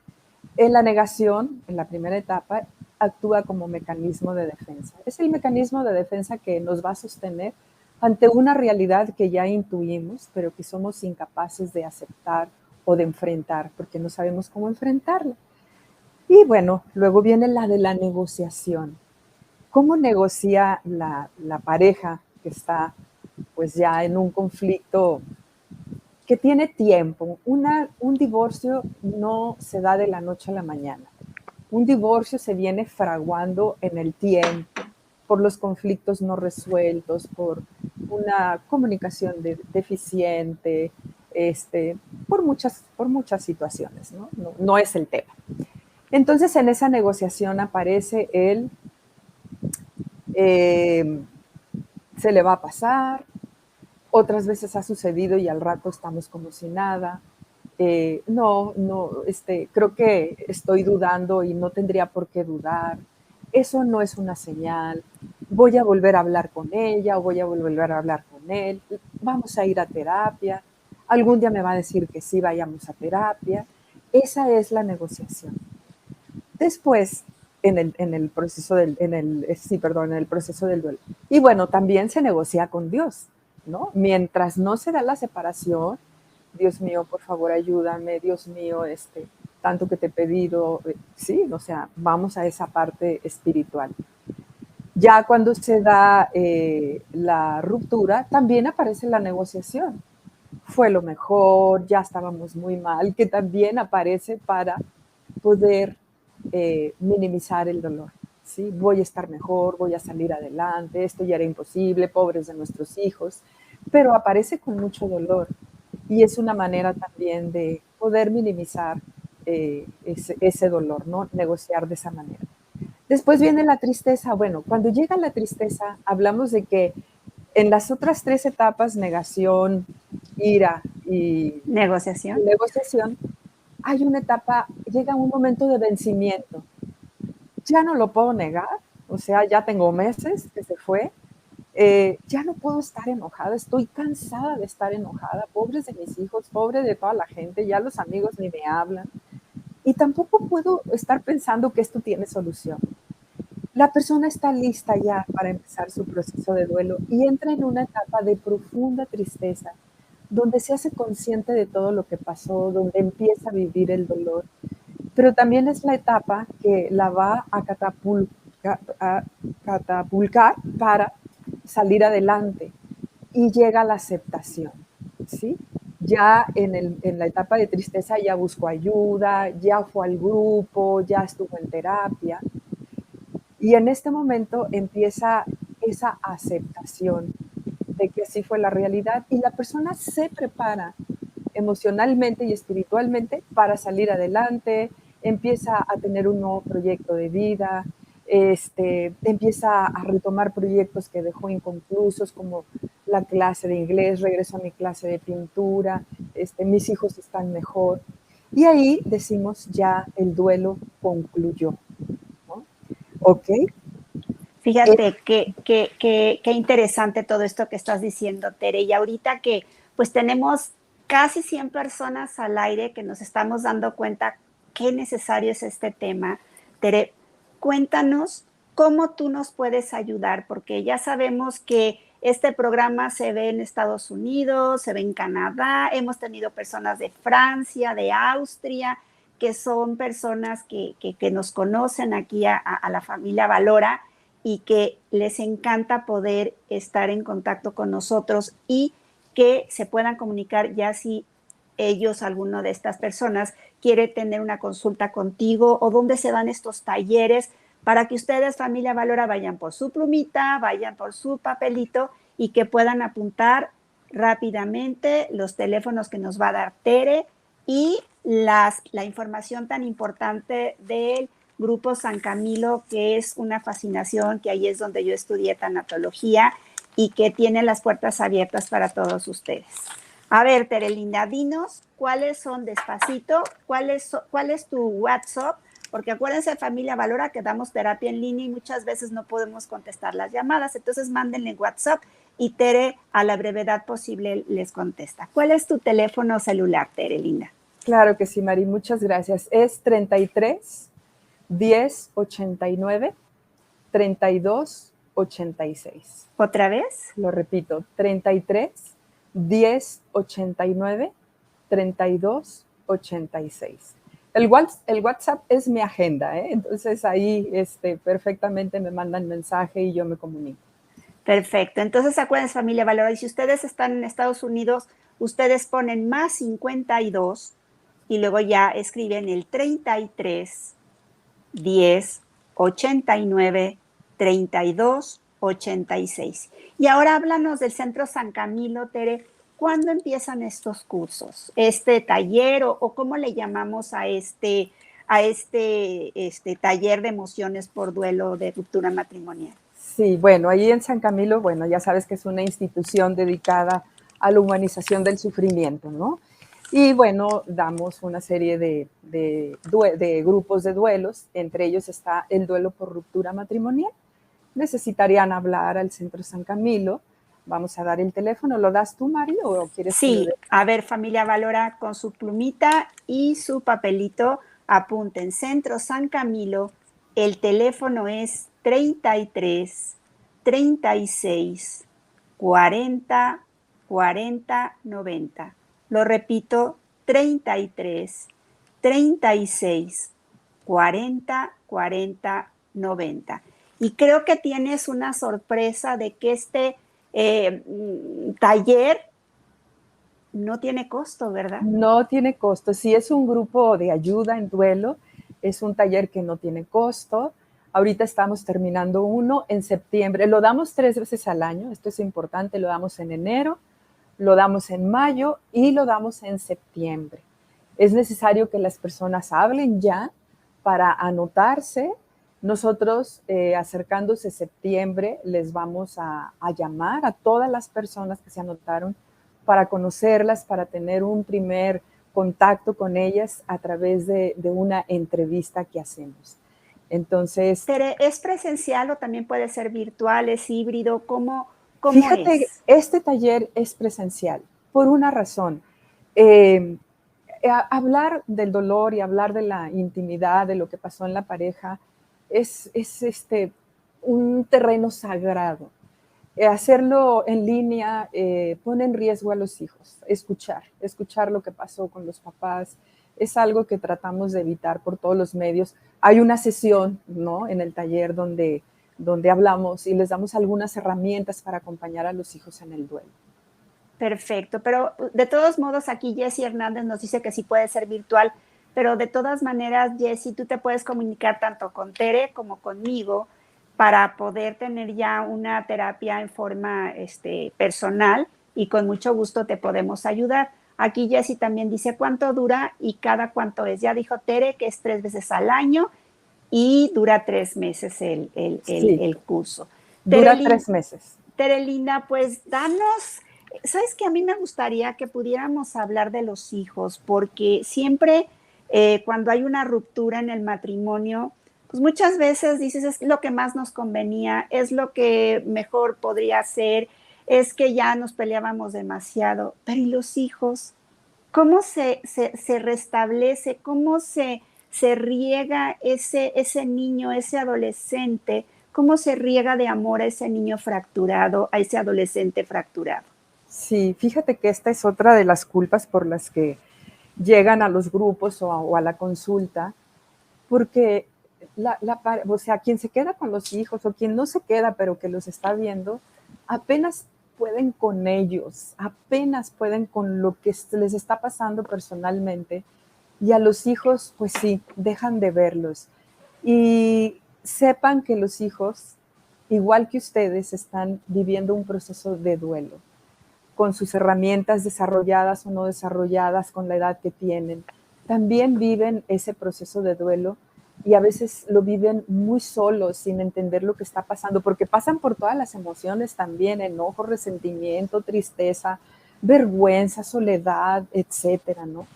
En la negación, en la primera etapa, actúa como mecanismo de defensa. Es el mecanismo de defensa que nos va a sostener ante una realidad que ya intuimos, pero que somos incapaces de aceptar o de enfrentar, porque no sabemos cómo enfrentarla. Y bueno, luego viene la de la negociación. ¿Cómo negocia la pareja que está pues ya en un conflicto que tiene tiempo? Un divorcio no se da de la noche a la mañana. Un divorcio se viene fraguando en el tiempo, por los conflictos no resueltos, por una comunicación deficiente, por muchas situaciones, ¿no? No es el tema. Entonces, en esa negociación aparece se le va a pasar, otras veces ha sucedido y al rato estamos como si nada. Creo que estoy dudando y no tendría por qué dudar. Eso no es una señal. Voy a volver a hablar con ella o voy a volver a hablar con él. Vamos a ir a terapia. Algún día me va a decir que sí, vayamos a terapia. Esa es la negociación. Después, en el proceso del duelo. Y bueno, también se negocia con Dios, ¿no? Mientras no se da la separación, Dios mío, por favor, ayúdame, Dios mío, tanto que te he pedido, sí, o sea, vamos a esa parte espiritual. Ya cuando se da la ruptura, también aparece la negociación. Fue lo mejor, ya estábamos muy mal, que también aparece para poder minimizar el dolor. ¿Sí? Voy a estar mejor, voy a salir adelante, esto ya era imposible, pobres de nuestros hijos, pero aparece con mucho dolor y es una manera también de poder minimizar ese dolor, ¿no? Negociar de esa manera. Después viene la tristeza. Bueno, cuando llega la tristeza, hablamos de que en las otras 3 etapas, negación, ira y negociación, hay una etapa, llega un momento de vencimiento. Ya no lo puedo negar, o sea, ya tengo meses que se fue, ya no puedo estar enojada, estoy cansada de estar enojada, pobres de mis hijos, pobre de toda la gente, ya los amigos ni me hablan, y tampoco puedo estar pensando que esto tiene solución. La persona está lista ya para empezar su proceso de duelo y entra en una etapa de profunda tristeza, donde se hace consciente de todo lo que pasó, donde empieza a vivir el dolor, pero también es la etapa que la va a catapultar para salir adelante y llega la aceptación, ¿sí? Ya en la etapa de tristeza ya buscó ayuda, ya fue al grupo, ya estuvo en terapia y en este momento empieza esa aceptación de que así fue la realidad y la persona se prepara emocionalmente y espiritualmente para salir adelante, empieza a tener un nuevo proyecto de vida, empieza a retomar proyectos que dejó inconclusos, como la clase de inglés, regreso a mi clase de pintura, mis hijos están mejor. Y ahí decimos ya el duelo concluyó, ¿no? ¿Ok? Fíjate qué interesante todo esto que estás diciendo, Tere. Y ahorita que pues tenemos casi 100 personas al aire que nos estamos dando cuenta qué necesario es este tema. Tere, cuéntanos cómo tú nos puedes ayudar, porque ya sabemos que este programa se ve en Estados Unidos, se ve en Canadá, hemos tenido personas de Francia, de Austria, que son personas que nos conocen aquí a la familia Valora y que les encanta poder estar en contacto con nosotros y que se puedan comunicar ya si ellos, alguno de estas personas, quiere tener una consulta contigo o dónde se dan estos talleres para que ustedes, familia Valora, vayan por su plumita, vayan por su papelito y que puedan apuntar rápidamente los teléfonos que nos va a dar Tere y la información tan importante del Grupo San Camilo, que es una fascinación, que ahí es donde yo estudié tanatología y que tiene las puertas abiertas para todos ustedes. A ver, Terelinda, dinos cuáles son, despacito, cuál es tu WhatsApp, porque acuérdense, familia Valora, que damos terapia en línea y muchas veces no podemos contestar las llamadas, entonces mándenle WhatsApp y Tere a la brevedad posible les contesta. ¿Cuál es tu teléfono celular, Terelinda? Claro que sí, Mari, muchas gracias. Es 33 10 89 32 86. ¿Otra vez? Lo repito, 33 10 89 32 86. El WhatsApp es mi agenda, ¿eh? Entonces ahí perfectamente me mandan mensaje y yo me comunico. Perfecto. Entonces acuérdense, familia Valora, y si ustedes están en Estados Unidos, ustedes ponen más 52 y luego ya escriben el 33 10 89 32 86. Y ahora háblanos del Centro San Camilo, Tere. ¿Cuándo empiezan estos cursos? ¿Este taller o cómo le llamamos a este taller de emociones por duelo de ruptura matrimonial? Sí, bueno, ahí en San Camilo, bueno, ya sabes que es una institución dedicada a la humanización del sufrimiento, ¿no? Y bueno, damos una serie de grupos de duelos, entre ellos está el duelo por ruptura matrimonial. Necesitarían hablar al Centro San Camilo. Vamos a dar el teléfono. ¿Lo das tú, Mari, o quieres que Sí, lo dé? a ver, familia Valora, con su plumita y su papelito, apunten. Centro San Camilo, el teléfono es 33 36 40 40 90. Lo repito, 33 36 40 40 90. Y creo que tienes una sorpresa de que este taller no tiene costo, ¿verdad? No tiene costo. Sí, es un grupo de ayuda en duelo. Es un taller que no tiene costo. Ahorita estamos terminando uno en septiembre. Lo damos 3 veces al año. Esto es importante. Lo damos en enero, lo damos en mayo y lo damos en septiembre. Es necesario que las personas hablen ya para anotarse. Nosotros, acercándose septiembre, les vamos a llamar a todas las personas que se anotaron para conocerlas, para tener un primer contacto con ellas a través de una entrevista que hacemos. Entonces, Tere, ¿es presencial o también puede ser virtual, es híbrido? ¿Cómo fíjate, es? este taller es presencial por una razón. Hablar del dolor y hablar de la intimidad, de lo que pasó en la pareja, es un terreno sagrado. Hacerlo en línea pone en riesgo a los hijos. Escuchar lo que pasó con los papás es algo que tratamos de evitar por todos los medios. Hay una sesión, ¿no?, en el taller donde hablamos y les damos algunas herramientas para acompañar a los hijos en el duelo. Perfecto, pero de todos modos aquí Jessie Hernández nos dice que sí puede ser virtual, pero de todas maneras, Jessie, tú te puedes comunicar tanto con Tere como conmigo para poder tener ya una terapia en forma personal y con mucho gusto te podemos ayudar. Aquí Jessie también dice cuánto dura y cada cuánto es. Ya dijo Tere que es 3 veces al año y dura 3 meses el curso. Dura 3 meses. Terelinda, pues danos, sabes que a mí me gustaría que pudiéramos hablar de los hijos, porque siempre cuando hay una ruptura en el matrimonio, pues muchas veces dices es lo que más nos convenía, es lo que mejor podría ser, es que ya nos peleábamos demasiado, pero ¿y los hijos? ¿Cómo se restablece? ¿Cómo se riega ese niño, ese adolescente? ¿Cómo se riega de amor a ese niño fracturado, a ese adolescente fracturado? Sí, fíjate que esta es otra de las culpas por las que llegan a los grupos o a la consulta, porque o sea, quien se queda con los hijos o quien no se queda pero que los está viendo, apenas pueden con ellos, apenas pueden con lo que les está pasando personalmente, y a los hijos, pues sí, dejan de verlos. Y sepan que los hijos, igual que ustedes, están viviendo un proceso de duelo, con sus herramientas desarrolladas o no desarrolladas, con la edad que tienen. También viven ese proceso de duelo y a veces lo viven muy solos, sin entender lo que está pasando, porque pasan por todas las emociones también, enojo, resentimiento, tristeza, vergüenza, soledad, etcétera, ¿no?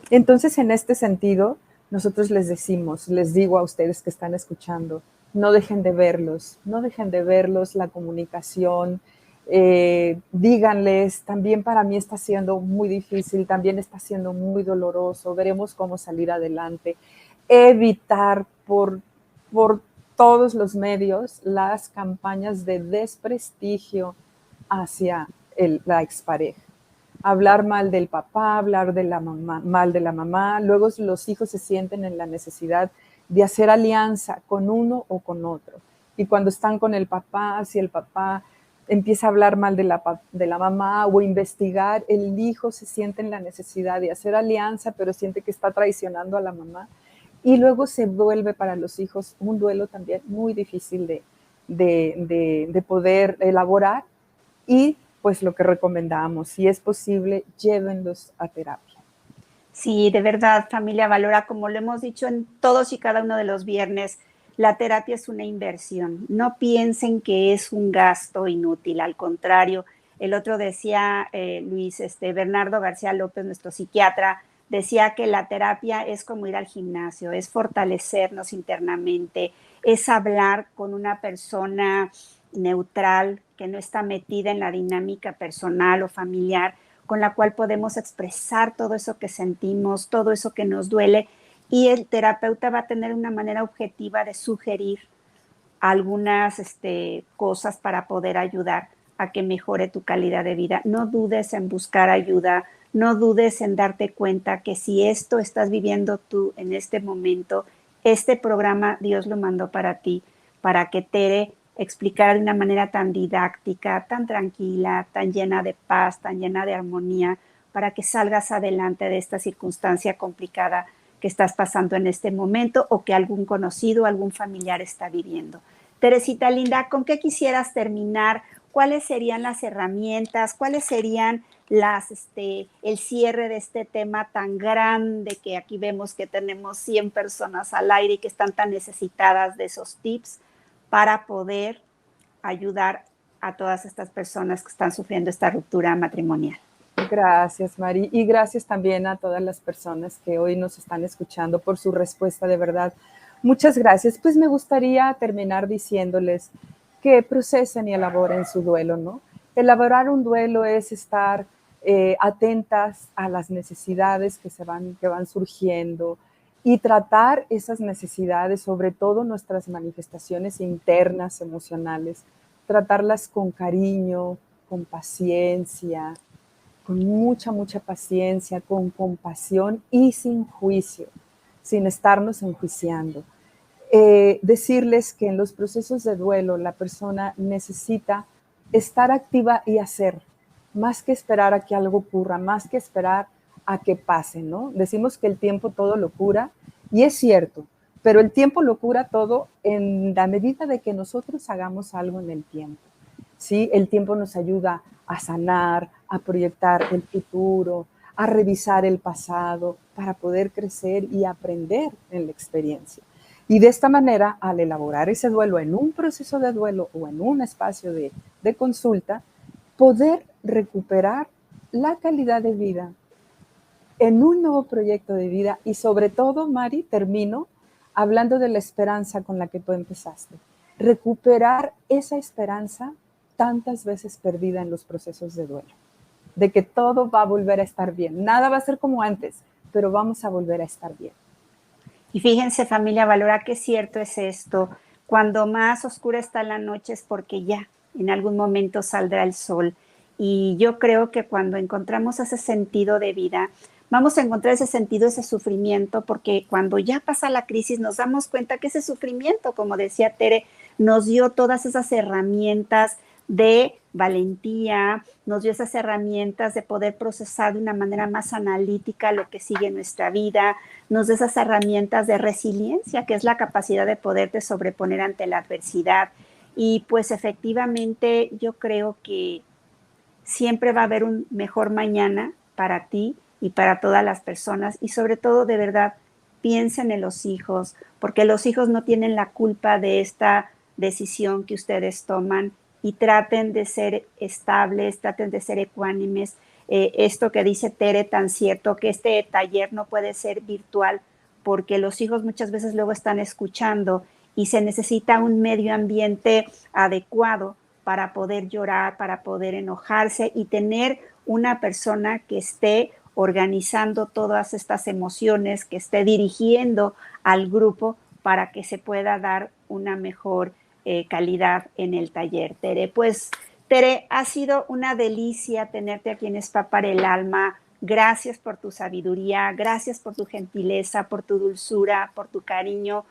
Entonces, en este sentido, nosotros les digo a ustedes que están escuchando, no dejen de verlos, no dejen de verlos, la comunicación, díganles, también para mí está siendo muy difícil, también está siendo muy doloroso, veremos cómo salir adelante, evitar por todos los medios las campañas de desprestigio hacia la expareja. Hablar mal del papá, hablar de la mamá, mal de la mamá, luego los hijos se sienten en la necesidad de hacer alianza con uno o con otro. Y cuando están con el papá, si el papá empieza a hablar mal de la mamá o investigar, el hijo se siente en la necesidad de hacer alianza, pero siente que está traicionando a la mamá. Y luego se vuelve para los hijos un duelo también muy difícil de poder elaborar. Y pues lo que recomendamos, si es posible, llévenlos a terapia. Sí, de verdad, familia Valora, como lo hemos dicho en todos y cada uno de los viernes, la terapia es una inversión. No piensen que es un gasto inútil, al contrario. El otro decía, Luis, Bernardo García López, nuestro psiquiatra, decía que la terapia es como ir al gimnasio, es fortalecernos internamente, es hablar con una persona neutral que no está metida en la dinámica personal o familiar, con la cual podemos expresar todo eso que sentimos, todo eso que nos duele, y el terapeuta va a tener una manera objetiva de sugerir algunas cosas para poder ayudar a que mejore tu calidad de vida. No dudes en buscar ayuda, no dudes en darte cuenta que si esto estás viviendo tú en este momento, este programa Dios lo mandó para ti, para que Tere explicara de una manera tan didáctica, tan tranquila, tan llena de paz, tan llena de armonía, para que salgas adelante de esta circunstancia complicada que estás pasando en este momento o que algún conocido, algún familiar está viviendo. Teresita linda, ¿con qué quisieras terminar? ¿Cuáles serían las herramientas? ¿Cuáles serían el cierre de este tema tan grande que aquí vemos que tenemos 100 personas al aire y que están tan necesitadas de esos tips para poder ayudar a todas estas personas que están sufriendo esta ruptura matrimonial? Gracias, Mari, y gracias también a todas las personas que hoy nos están escuchando por su respuesta, de verdad. Muchas gracias. Pues me gustaría terminar diciéndoles que procesen y elaboren su duelo, ¿no? Elaborar un duelo es estar atentas a las necesidades que van surgiendo y tratar esas necesidades, sobre todo nuestras manifestaciones internas, emocionales, tratarlas con cariño, con paciencia, con mucha, mucha paciencia, con compasión y sin juicio, sin estarnos enjuiciando. Decirles que en los procesos de duelo la persona necesita estar activa y hacer, más que esperar a que algo ocurra, más que esperar a que pase, ¿no? Decimos que el tiempo todo lo cura, y es cierto, pero el tiempo lo cura todo en la medida de que nosotros hagamos algo en el tiempo. ¿Sí? El tiempo nos ayuda a sanar, a proyectar el futuro, a revisar el pasado para poder crecer y aprender en la experiencia. Y de esta manera, al elaborar ese duelo en un proceso de duelo o en un espacio de consulta, poder recuperar la calidad de vida en un nuevo proyecto de vida y sobre todo, Mari, termino hablando de la esperanza con la que tú empezaste. Recuperar esa esperanza tantas veces perdida en los procesos de duelo, de que todo va a volver a estar bien. Nada va a ser como antes, pero vamos a volver a estar bien. Y fíjense, familia Valora, qué cierto es esto. Cuando más oscura está la noche es porque ya en algún momento saldrá el sol. Y yo creo que cuando encontramos ese sentido de vida, vamos a encontrar ese sentido, ese sufrimiento, porque cuando ya pasa la crisis nos damos cuenta que ese sufrimiento, como decía Tere, nos dio todas esas herramientas de valentía, nos dio esas herramientas de poder procesar de una manera más analítica lo que sigue en nuestra vida, nos dio esas herramientas de resiliencia, que es la capacidad de poderte sobreponer ante la adversidad. Y pues efectivamente yo creo que siempre va a haber un mejor mañana para ti y para todas las personas, y sobre todo, de verdad, piensen en los hijos, porque los hijos no tienen la culpa de esta decisión que ustedes toman, y traten de ser estables, traten de ser ecuánimes. Esto que dice Tere tan cierto, que este taller no puede ser virtual porque los hijos muchas veces luego están escuchando y se necesita un medio ambiente adecuado para poder llorar, para poder enojarse y tener una persona que esté organizando todas estas emociones, que esté dirigiendo al grupo para que se pueda dar una mejor calidad en el taller. Tere, pues Tere, ha sido una delicia tenerte aquí en Spa para el Alma. Gracias por tu sabiduría, gracias por tu gentileza, por tu dulzura, por tu cariño,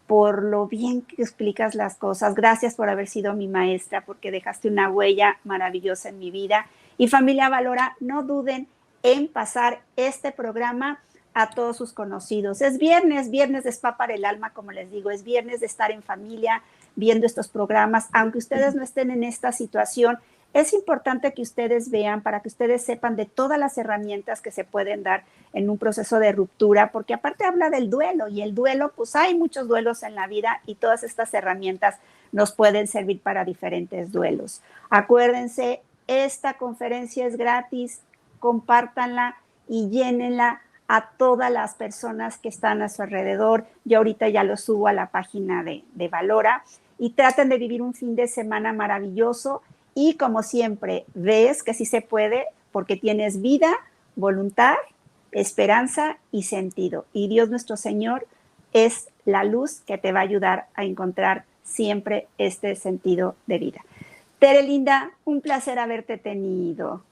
por lo bien que explicas las cosas. Gracias por haber sido mi maestra, porque dejaste una huella maravillosa en mi vida. Y familia Valora, no duden en pasar este programa a todos sus conocidos. Es viernes de Spa para el Alma, como les digo, es viernes de estar en familia viendo estos programas. Aunque ustedes no estén en esta situación, es importante que ustedes vean para que ustedes sepan de todas las herramientas que se pueden dar en un proceso de ruptura, porque aparte habla del duelo, y el duelo, pues hay muchos duelos en la vida y todas estas herramientas nos pueden servir para diferentes duelos. Acuérdense, esta conferencia es gratis, compártanla y llénenla a todas las personas que están a su alrededor. Yo ahorita ya lo subo a la página de Valora, y traten de vivir un fin de semana maravilloso. Y como siempre, ves que sí se puede porque tienes vida, voluntad, esperanza y sentido. Y Dios nuestro Señor es la luz que te va a ayudar a encontrar siempre este sentido de vida. Tere linda, un placer haberte tenido.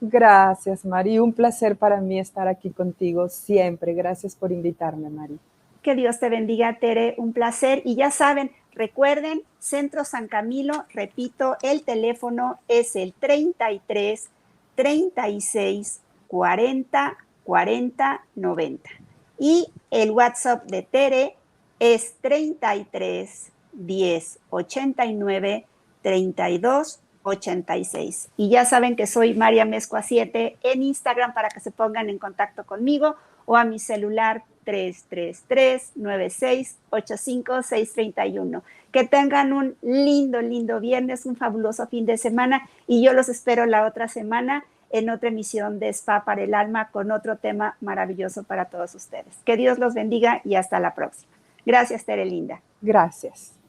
Gracias, Mari. Un placer para mí estar aquí contigo siempre. Gracias por invitarme, Mari. Que Dios te bendiga, Tere. Un placer. Y ya saben, recuerden, Centro San Camilo, repito, el teléfono es el 33 36 40 40 90. Y el WhatsApp de Tere es 33 10 89 32 86. Y ya saben que soy María Mezcua 7 en Instagram para que se pongan en contacto conmigo, o a mi celular 333-9685-631. Que tengan un lindo viernes, un fabuloso fin de semana, y yo los espero la otra semana en otra emisión de Spa para el Alma con otro tema maravilloso para todos ustedes. Que Dios los bendiga y hasta la próxima. Gracias, Tere linda. Gracias.